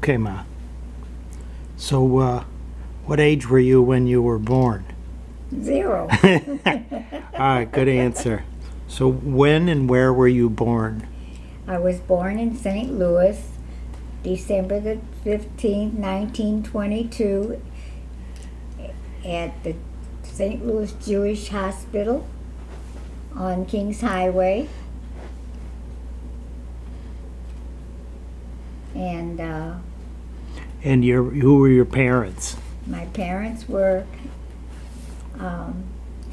Okay, Ma. So, what age were you when you were born? 0. All right, good answer. So, when and where were you born? I was born in St. Louis, December the 15th, 1922, at the St. Louis Jewish Hospital on Kings Highway. And And who were your parents? my parents were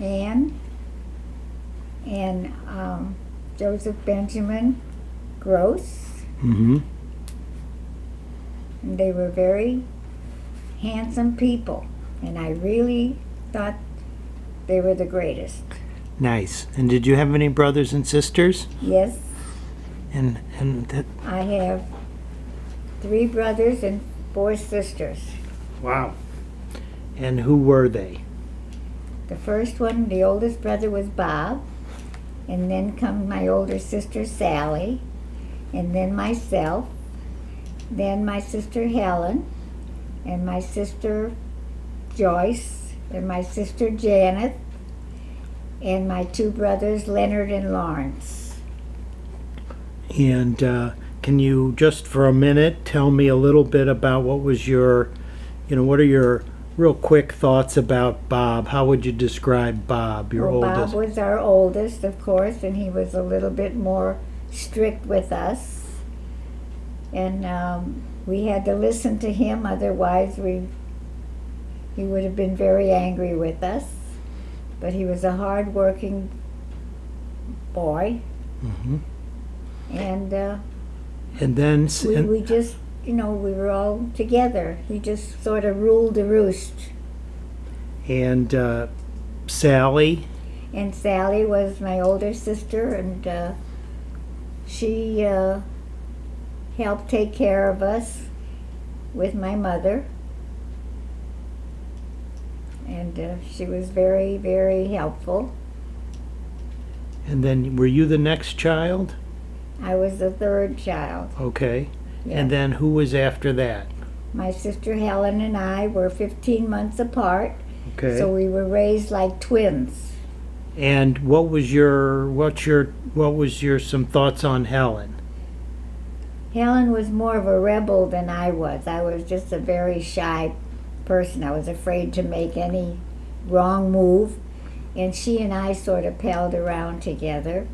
Anne and Joseph Benjamin Gross. Mm-hmm. And they were very handsome people, and I really thought they were the greatest. Nice. And did you have any brothers and sisters? Yes, And I have 3 brothers and 4 sisters. wow. And who were they? The first one, the oldest brother, was Bob, and then come my older sister Sally, and then myself, then my sister Helen, and my sister Joyce, and my sister Janet, and my 2 brothers Leonard and Lawrence. And can you just for a minute tell me a little bit about what was what are your real quick thoughts about Bob? How would you describe Bob, your Well, oldest? Bob was our oldest, of course, and he was a little bit more strict with us. And we had to listen to him, otherwise he would have been very angry with us. But he was a hard-working boy, Mm-hmm. and And then we just, we were all together. He just sort of ruled the roost. and Sally. And Sally was my older sister, and she helped take care of us with my mother. And she was very, very helpful. And then were you the next child? I was the 3rd child. Okay. Yes. And then who was after that? My sister Helen and I were 15 months apart, Okay. so we were raised like twins. And what was your some thoughts on Helen? Helen was more of a rebel than I was. I was just a very shy person. I was afraid to make any wrong move, and she and I sort of palled around together,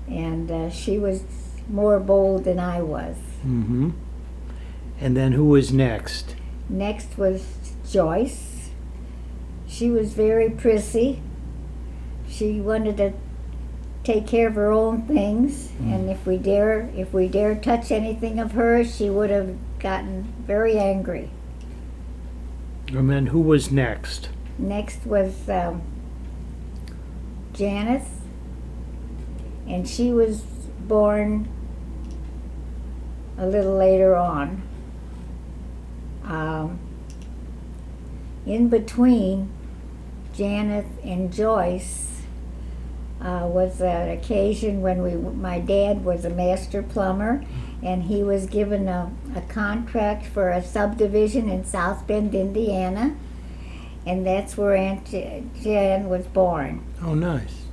and she was more bold than I was. Mm-hmm. And then who was next? Next was Joyce. She was very prissy. She wanted to take care of her own things, and if we dare touch anything of hers, she would have gotten very angry. And then who was next? Next was Janice, and she was born a little later on. In between Janet and Joyce was an occasion when my dad was a master plumber, and he was given a contract for a subdivision in South Bend, Indiana, and that's where Aunt Jan was born. Oh, nice.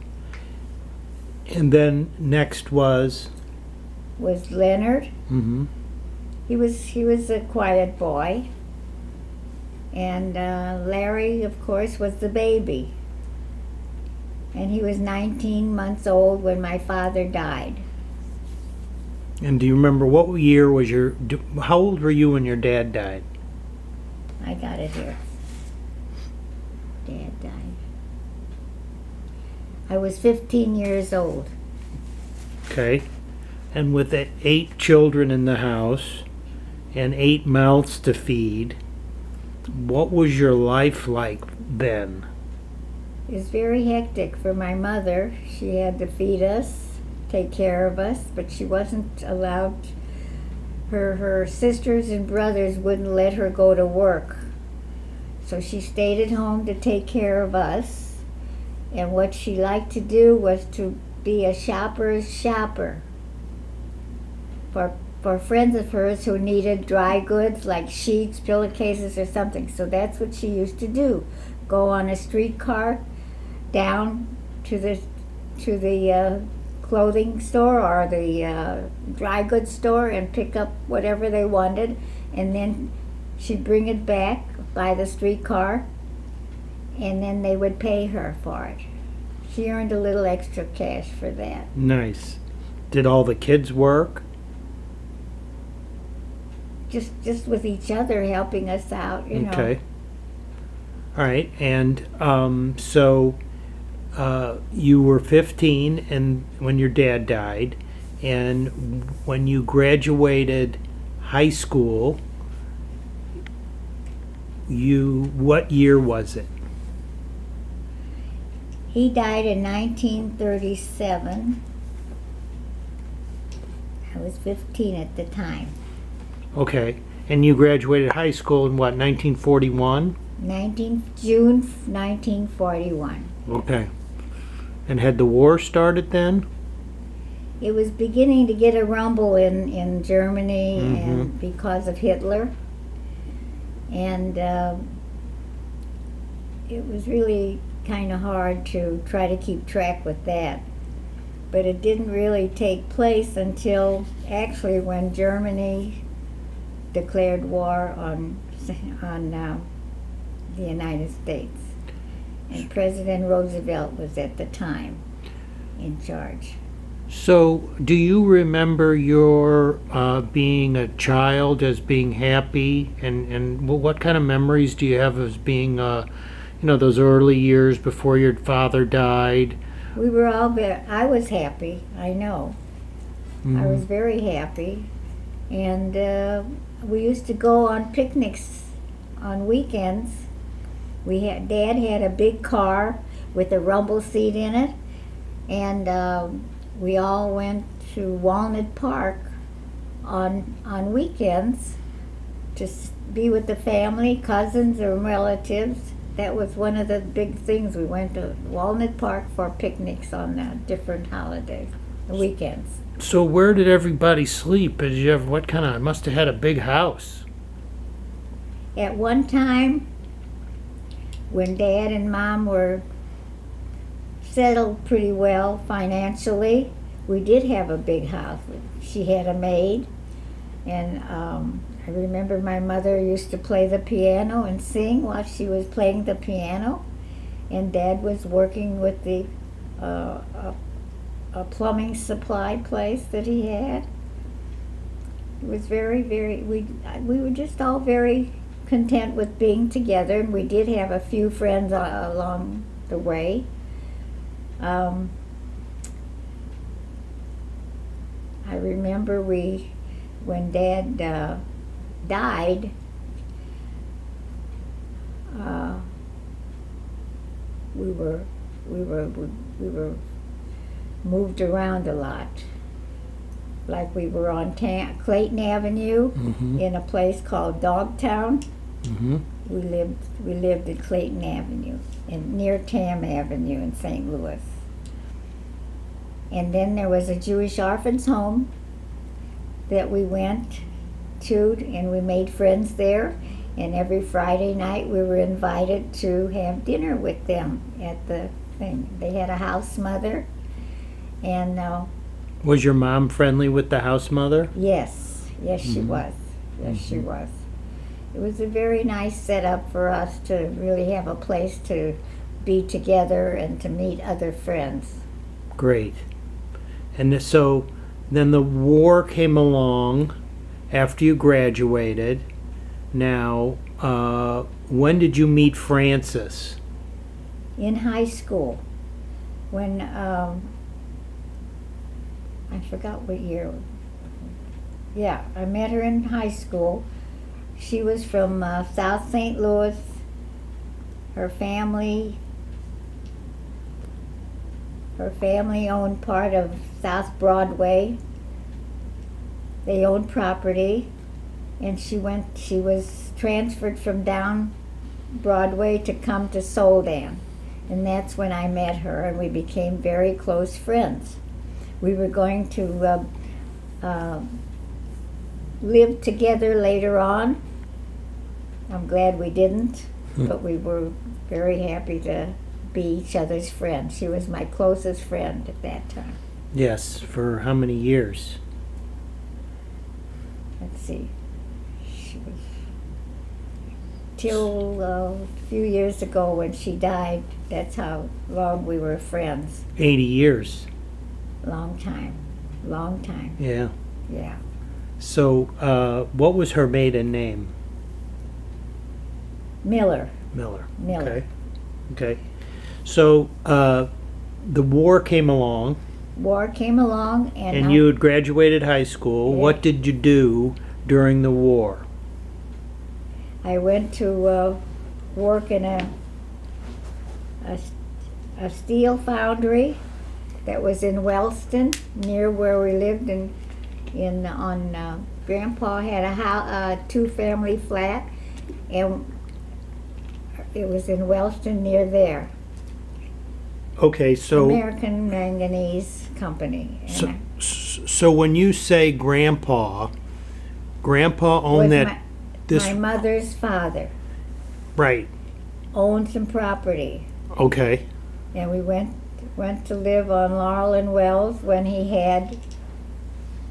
And then next was. Leonard. Mm-hmm. He was a quiet boy, and Larry, of course, was the baby, and he was 19 months old when my father died. And do you remember what year was how old were you when your dad died? I got it here. Dad died. I was 15 years old. Okay. And with 8 children in the house and 8 mouths to feed, what was your life like then? It was very hectic for my mother. She had to feed us, take care of us, but she wasn't allowed. Her sisters and brothers wouldn't let her go to work. So she stayed at home to take care of us. And what she liked to do was to be a shopper's shopper for for friends of hers who needed dry goods like sheets, pillowcases, or something. So that's what she used to do: go on a streetcar down to the clothing store or the dry goods store and pick up whatever they wanted, and then she'd bring it back by the streetcar, and then they would pay her for it. She earned a little extra cash for that. Nice. Did all the kids work? Just with each other, helping us out, you know. Okay. All right. And so you were 15 and when your dad died, and when you graduated high school, what year was it? He died in 1937. I was 15 at the time. Okay. And you graduated high school in what, 1941? June 1941. Okay. And had the war started then? It was beginning to get a rumble in Germany, Mm-hmm. and because of Hitler. And it was really kind of hard to try to keep track with that. But it didn't really take place until actually when Germany declared war on the United States. And President Roosevelt was at the time in charge. So, do you remember your being a child as being happy, and what kind of memories do you have as being, those early years before your father died? We were all I was happy, I know. I was very happy. And we used to go on picnics on weekends. Dad had a big car with a rumble seat in it, and we all went to Walnut Park on weekends to be with the family, cousins or relatives. That was one of the big things. We went to Walnut Park for picnics on different holidays, weekends. So where did everybody sleep? Did you have must have had a big house. At one time, when Dad and Mom were settled pretty well financially, we did have a big house. She had a maid, and I remember my mother used to play the piano and sing while she was playing the piano, and Dad was working with the a plumbing supply place that he had. It was very, very, we were just all very content with being together, and we did have a few friends along the way. I remember when Dad died, we were moved around a lot. Like we were on Clayton Avenue in a place called Dogtown. Mm-hmm. We lived at Clayton Avenue and near Tam Avenue in St. Louis. And then there was a Jewish orphans home that we went to, and we made friends there. And every Friday night we were invited to have dinner with them at the thing. They had a house mother, and Was your mom friendly with the house mother? yes, she was. Yes, she was. It was a very nice setup for us to really have a place to be together and to meet other friends. Great. And so then the war came along after you graduated. Now, when did you meet Frances? In high school, when I forgot what year. Yeah, I met her in high school. She was from South St. Louis. Her family owned part of South Broadway. They owned property, and she was transferred from down Broadway to come to Soldan. And that's when I met her, and we became very close friends. We were going to lived together later on. I'm glad we didn't, but we were very happy to be each other's friends. She was my closest friend at that time. Yes, for how many years? Let's see. She was till a few years ago when she died. That's how long we were friends. 80 years. Long time. Long time. Yeah. Yeah. So, what was her maiden name? Miller. Miller. Miller. Okay. Okay. So, the war came along, War came along, and you had graduated high school. Yeah. What did you do during the war? I went to work in a steel foundry that was in Wellston, near where we lived. Grandpa had a two-family flat, and it was in Wellston near there. Okay, so American Manganese Company. And so when you say Grandpa owned was that this my mother's father right? owned some property, Okay, and we went to live on Laurel and Wells when he had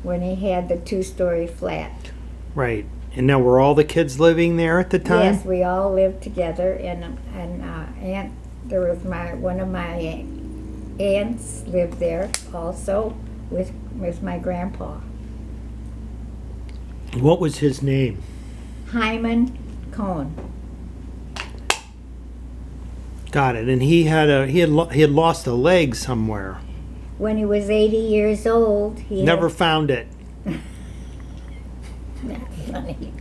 the two-story flat. right. And now were all the kids living there at the time? Yes, we all lived together, and aunt. There was one of my aunts lived there also with my grandpa. What was his name? Hyman Cohn. Got it. And he had lost a leg somewhere. When he was 80 years old, he Never found it. That's funny.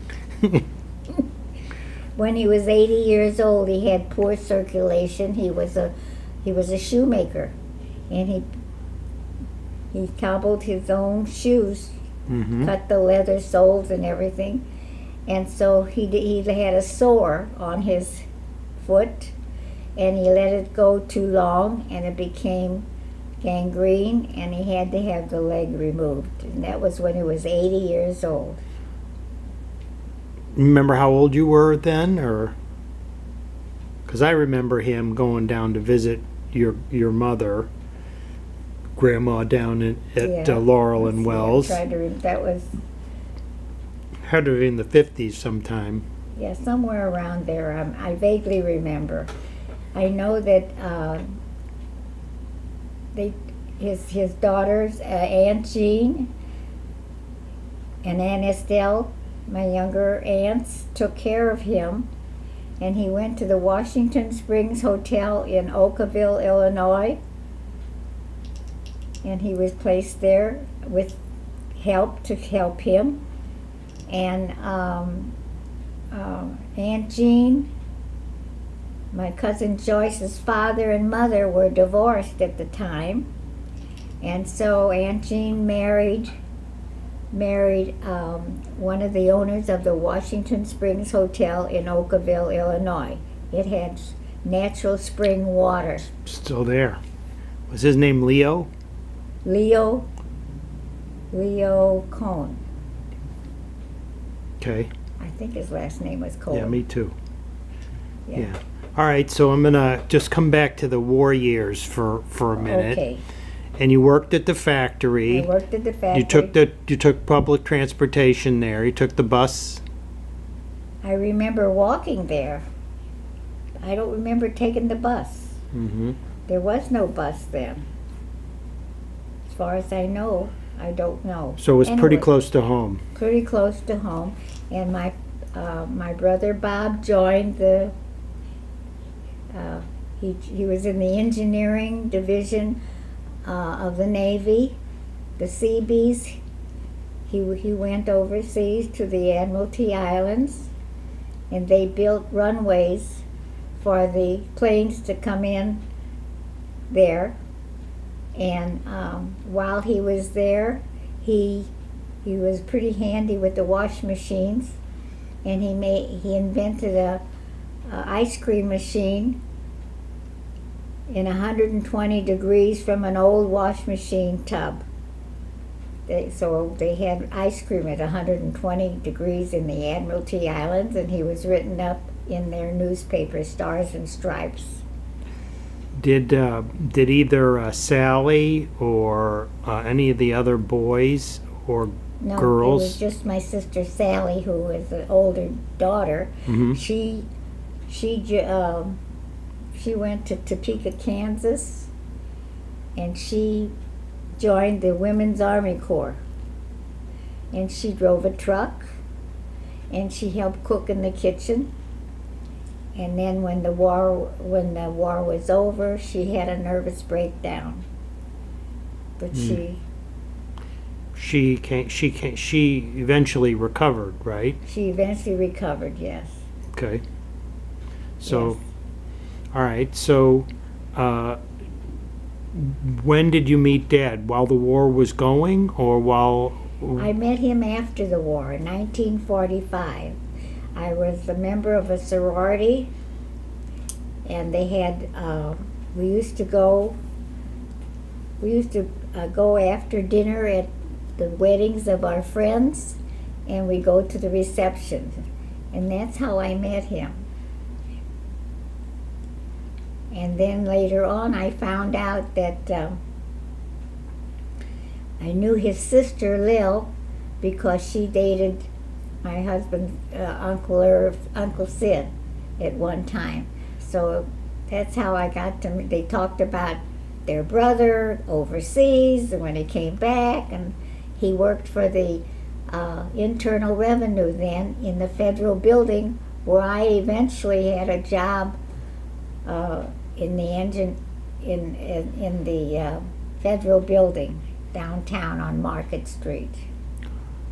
When he was 80 years old, he had poor circulation. He was a shoemaker, and he cobbled his own shoes, Mm-hmm. cut the leather soles and everything, and so he had a sore on his foot, and he let it go too long, and it became gangrene, and he had to have the leg removed, and that was when he was 80 years old. Remember how old you were then, or? Because I remember him going down to visit your mother, Grandma, down at Laurel and Wells. That was Had to be in the 50s sometime. somewhere around there. I vaguely remember. I know that his daughters, Aunt Jean and Aunt Estelle, my younger aunts, took care of him, and he went to the Washington Springs Hotel in Oakville, Illinois, and he was placed there with help to help him. And Aunt Jean, my cousin Joyce's father and mother were divorced at the time, and so Aunt Jean married one of the owners of the Washington Springs Hotel in Oakville, Illinois. It had natural spring water. Still there. Was his name Leo? Leo Cohn. Okay. I think his last name was Cohn. Yeah, me too. Yeah. All right, so I'm gonna just come back to the war years for a minute. Okay. And you worked at the factory. I worked at the factory. You took public transportation there. You took the bus. I remember walking there. I don't remember taking the bus. Mm-hmm. There was no bus then. As far as I know, I don't know. So it was pretty Anyway, close to home. Pretty close to home. And my brother Bob joined the. He was in the engineering division of the Navy, the Seabees. He went overseas to the Admiralty Islands, and they built runways for the planes to come in there. And while he was there, he was pretty handy with the wash machines, and he invented a ice cream machine in 120 degrees from an old wash machine tub. So they had ice cream at 120 degrees in the Admiralty Islands, and he was written up in their newspaper, Stars and Stripes. Did either Sally or any of the other boys or No, girls? it was just my sister Sally, who was the older daughter. Mhm. She went to Topeka, Kansas, and she joined the Women's Army Corps. And she drove a truck, and she helped cook in the kitchen. And then when the war was over, she had a nervous breakdown. But she eventually recovered, right? She eventually recovered, yes. Okay. So, Yes. all right. So, when did you meet Dad? While the war was going, or while? I met him after the war, in 1945. I was a member of a sorority, and they had, we used to go after dinner at the weddings of our friends, and we go to the reception. And that's how I met him. And then later on, I found out that I knew his sister Lil because she dated my husband's Uncle Sid at one time. So that's how I got to. They talked about their brother overseas, and when he came back, and he worked for the Internal Revenue then in the federal building, where I eventually had a job in the federal building downtown on Market Street.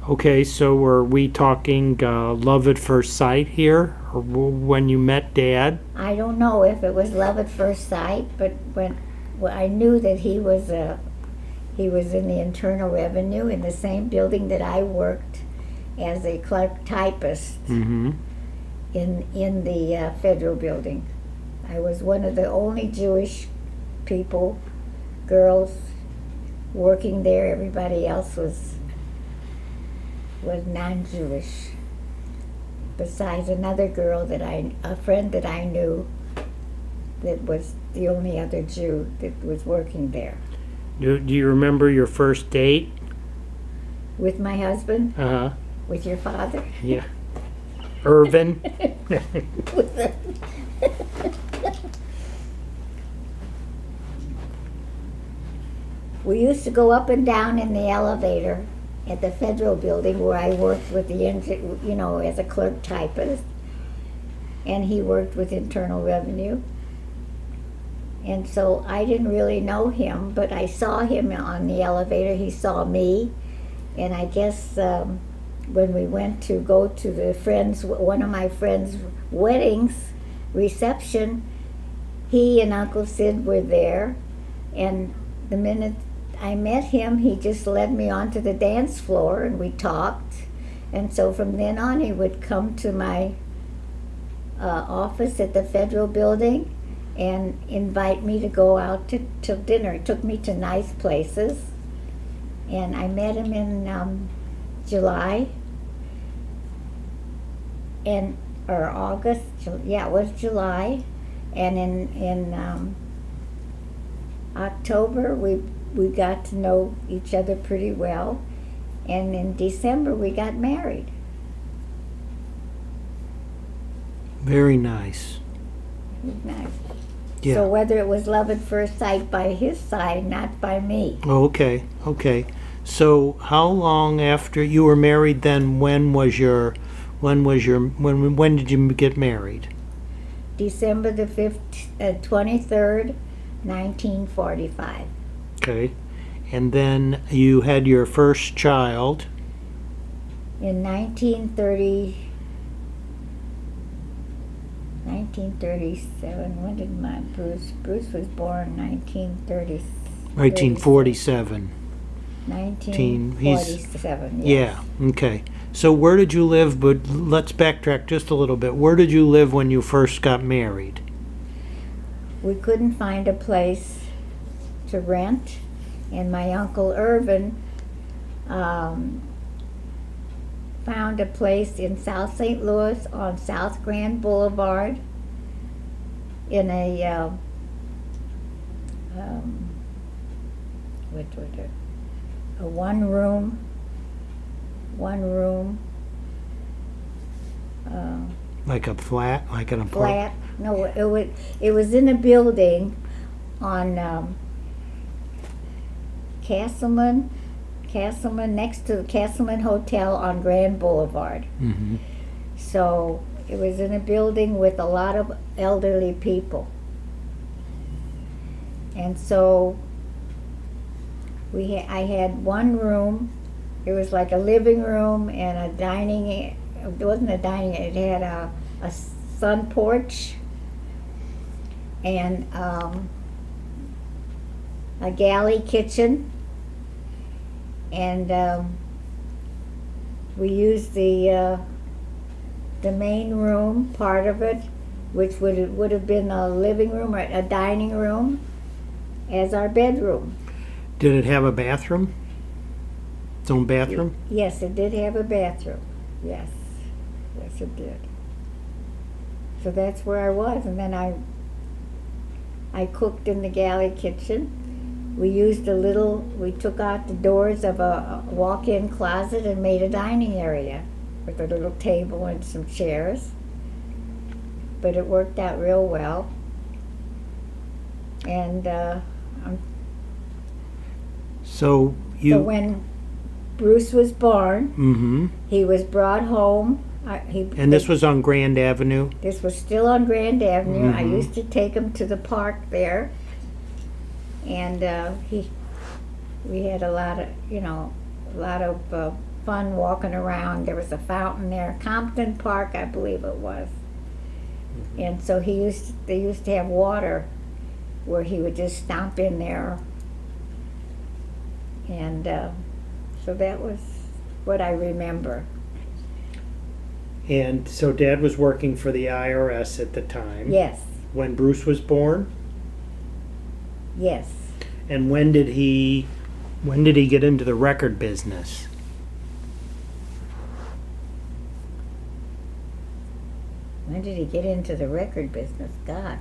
Okay, so were we talking love at first sight here, or when you met Dad? I don't know if it was love at first sight, but when I knew that he was in the Internal Revenue in the same building that I worked as a clerk typist Mm-hmm. in the federal building. I was one of the only Jewish girls working there. Everybody else was non-Jewish. Besides another girl a friend that I knew, that was the only other Jew that was working there. Do you remember your first date? With my husband? Uh-huh. With your father? Yeah. Irvin? We used to go up and down in the elevator at the federal building where I worked with as a clerk typist, and he worked with Internal Revenue. And so I didn't really know him, but I saw him on the elevator. He saw me, and I guess when we went to go to one of my friends' weddings reception, he and Uncle Sid were there, and the minute I met him, he just led me onto the dance floor, and we talked. And so from then on, he would come to my office at the federal building and invite me to go out to dinner. He took me to nice places, and I met him in July, or August. Yeah, it was July, and in October we got to know each other pretty well, and in December we got married. Very nice. It was nice. Yeah. So whether it was love at first sight by his side, not by me. Oh, okay. So how long after you were married then? When did you get married? December the 23rd, 1945. Okay. And then you had your first child. In 1937, when did my Bruce was born 1947. 1947, yes. Yeah, okay. So where did you live, but let's backtrack just a little bit. Where did you live when you first got married? We couldn't find a place to rent, and my Uncle Irvin um, found a place in South St. Louis on South Grand Boulevard in a what was it? A one room. Like a flat, like an apartment? Flat. No, it was in a building on Castleman, next to the Castleman Hotel on Grand Boulevard. Mm-hmm. So it was in a building with a lot of elderly people. And so I had one room. It was like a living room and a dining. It wasn't a dining. It had a sun porch and a galley kitchen. And we used the main room, part of it, which would have been a living room or a dining room, as our bedroom. Did it have a bathroom? Its own bathroom? Yes, it did have a bathroom. Yes, it did. So that's where I was, and then I cooked in the galley kitchen. We took out the doors of a walk-in closet and made a dining area with a little table and some chairs. But it worked out real well. And So so when Bruce was born, Mm-hmm. he was brought home. And this was on Grand Avenue? This was still on Grand Avenue. I Mhm. used to take him to the park there, and we had a lot of fun walking around. There was a fountain there, Compton Park, I believe it was, and so they used to have water where he would just stomp in there, and so that was what I remember. And so Dad was working for the IRS at the time. Yes, When Bruce was born? yes. And when did he get into the record business? When did he get into the record business? God.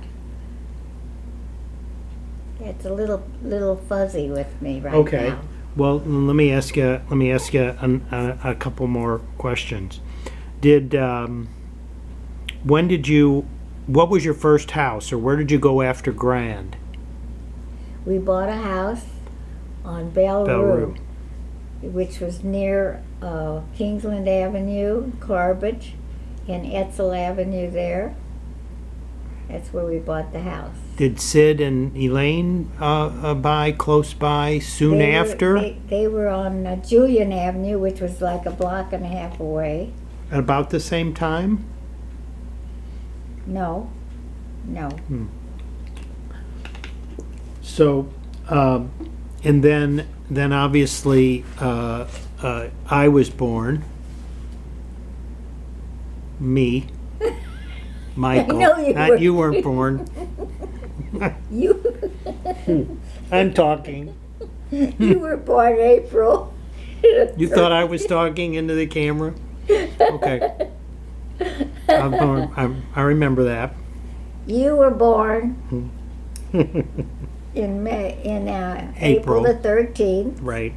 It's a little fuzzy with me right Okay. now. Well, let me ask you a couple more questions. What was your first house, or where did you go after Grand? We bought a house on Belle Rue, which was near Kingsland Avenue, Corbett, and Etzel Avenue there. That's where we bought the house. Did Sid and Elaine buy close by soon after? They were on Julian Avenue, which was like a block and a half away. At about the same time? No. So, and then obviously I was born. Me, Michael. I know you Not were. you weren't born. You I'm talking. you were born April. You thought I was talking into the camera? Okay. I'm born. I remember that. You were born in April the 13th. Right.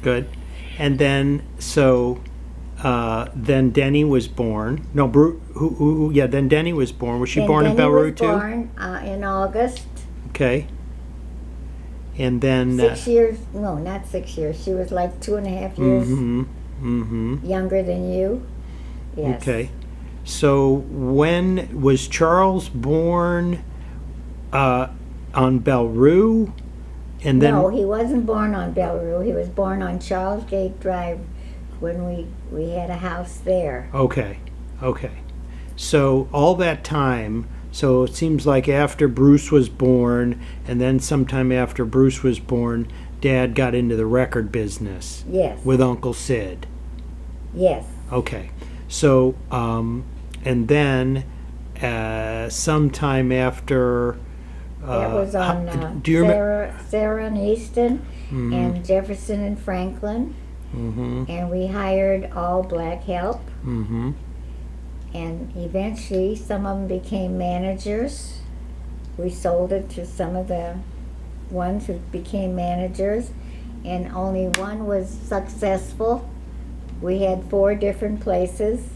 Good. And then then Denny was born. No, then Denny was born. Was she And born in Denny Belle Rue was too? born in August. Okay. And then 6 years, no, not 6 years. She was like 2.5 years younger than you. Yes. Okay. So when was Charles born on Belle Rue? And then No, he wasn't born on Belle Rue. He was born on Charles Gate Drive when we had a house there. Okay. So all that time, so it seems like after Bruce was born, and then sometime after Bruce was born, Dad got into the record business. Yes. With Uncle Sid. Yes. Okay. So, and then sometime after That was on do you remember? Sarah and Easton Mhm. and Jefferson and Franklin. Mm-hmm. And we hired all black help. Mm-hmm. And eventually some of them became managers. We sold it to some of the ones who became managers, and only one was successful. We had 4 different places,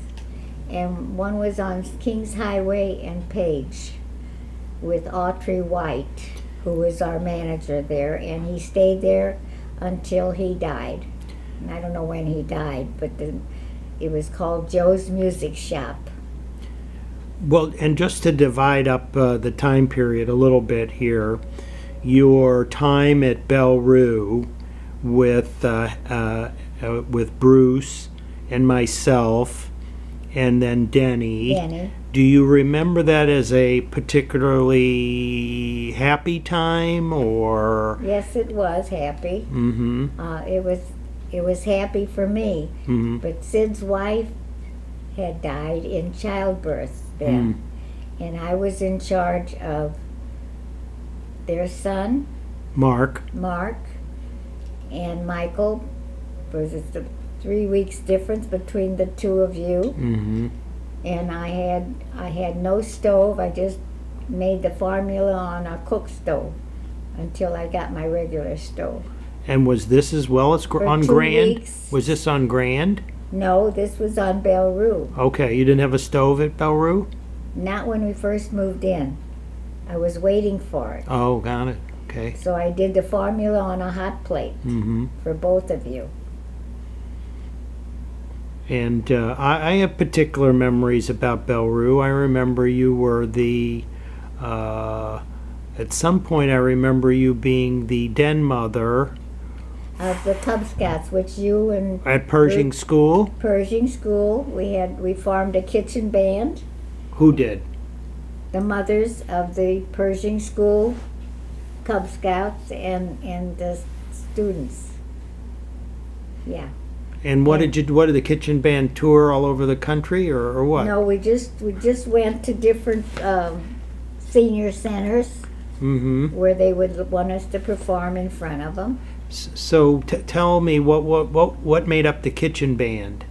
and one was on Kings Highway and Page with Autry White, who was our manager there, and he stayed there until he died. And I don't know when he died, but it was called Joe's Music Shop. Well, and just to divide up the time period a little bit here, your time at Belru with Bruce and myself, and then Denny. Do you remember that as a particularly happy time, or? Yes, it was happy. Mm-hmm. It was happy for me. Mm-hmm. But Sid's wife had died in childbirth then, and I was in charge of their son, Mark, and Michael. Was it the 3 weeks difference between the 2 of you? Mm-hmm. And I had no stove. I just made the formula on a cook stove until I got my regular stove. And was this as well as on 2 Grand? weeks. Was this on Grand? No, this was on Belru. Okay, you didn't have a stove at Belru? Not when we first moved in. I was waiting for it. Oh, got it. Okay. So I did the formula on a hot plate Mm-hmm. for both of you. And I have particular memories about Belru. I remember you were at some point I remember you being the den mother Of the Cub Scouts, which you and at Pershing School. Pershing School, we formed a kitchen band. Who did? The mothers of the Pershing School Cub Scouts and the students. Yeah. And what did the kitchen band tour all over the country, or what? No, we just went to different senior centers Mm-hmm. where they would want us to perform in front of them. So tell me what made up the kitchen band?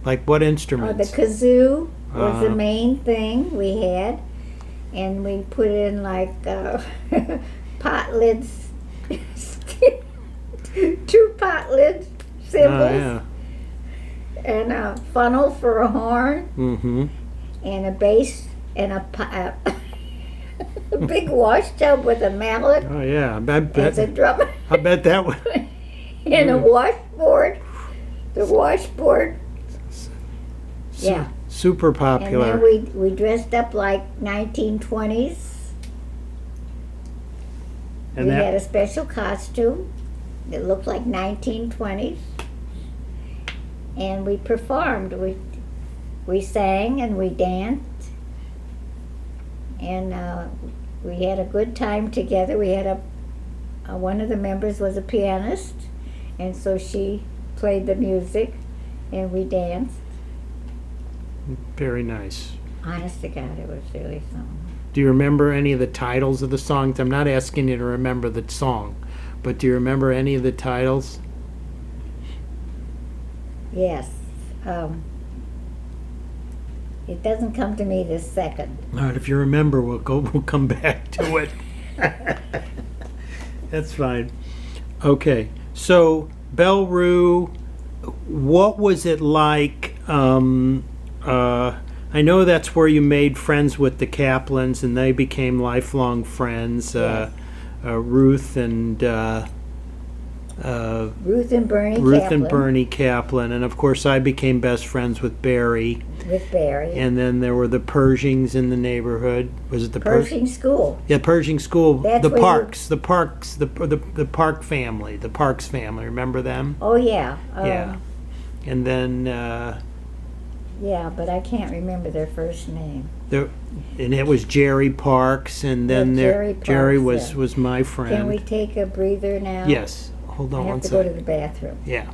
Like what The instruments? kazoo was the Uh-huh. main thing we had, and we put in like pot lids, 2 pot lid cymbals, yeah. and a funnel for a horn, Mm-hmm. and a bass, and a big wash tub with a mallet Oh yeah. as a drum, I bet that was. and a washboard. The washboard, yeah. Super And popular. then we dressed up like 1920s. And We that- had a special costume that looked like 1920s. And we performed. We sang and we danced. And we had a good time together. We had one of the members was a pianist, and so she played the music, and we danced. Very nice. Honest to God, it was really something. Do you remember any of the titles of the songs? I'm not asking you to remember the song, but do you remember any of the titles? Yes. It doesn't come to me this second. All right, if you remember, we'll come back to it. That's fine. Okay, so Belru, what was it like? I know that's where you made friends with the Kaplans, and they became lifelong friends. Yes. Ruth and Ruth and Bernie Ruth Kaplan. and Bernie Kaplan, and of course I became best friends with Barry. With Barry. And then there were the Pershings in the neighborhood. Was it the Pershing School. Yeah, Pershing School. That's The where you- Parks, the Park family, the Parks family. Remember them? Oh, yeah. Yeah. And then Yeah, but I can't remember their first name. and it was Jerry Parks, and then Yeah, there Jerry Jerry Parks, was my friend. Can we take a breather now? Yes. Hold I on have one to go to second. the bathroom. Yeah.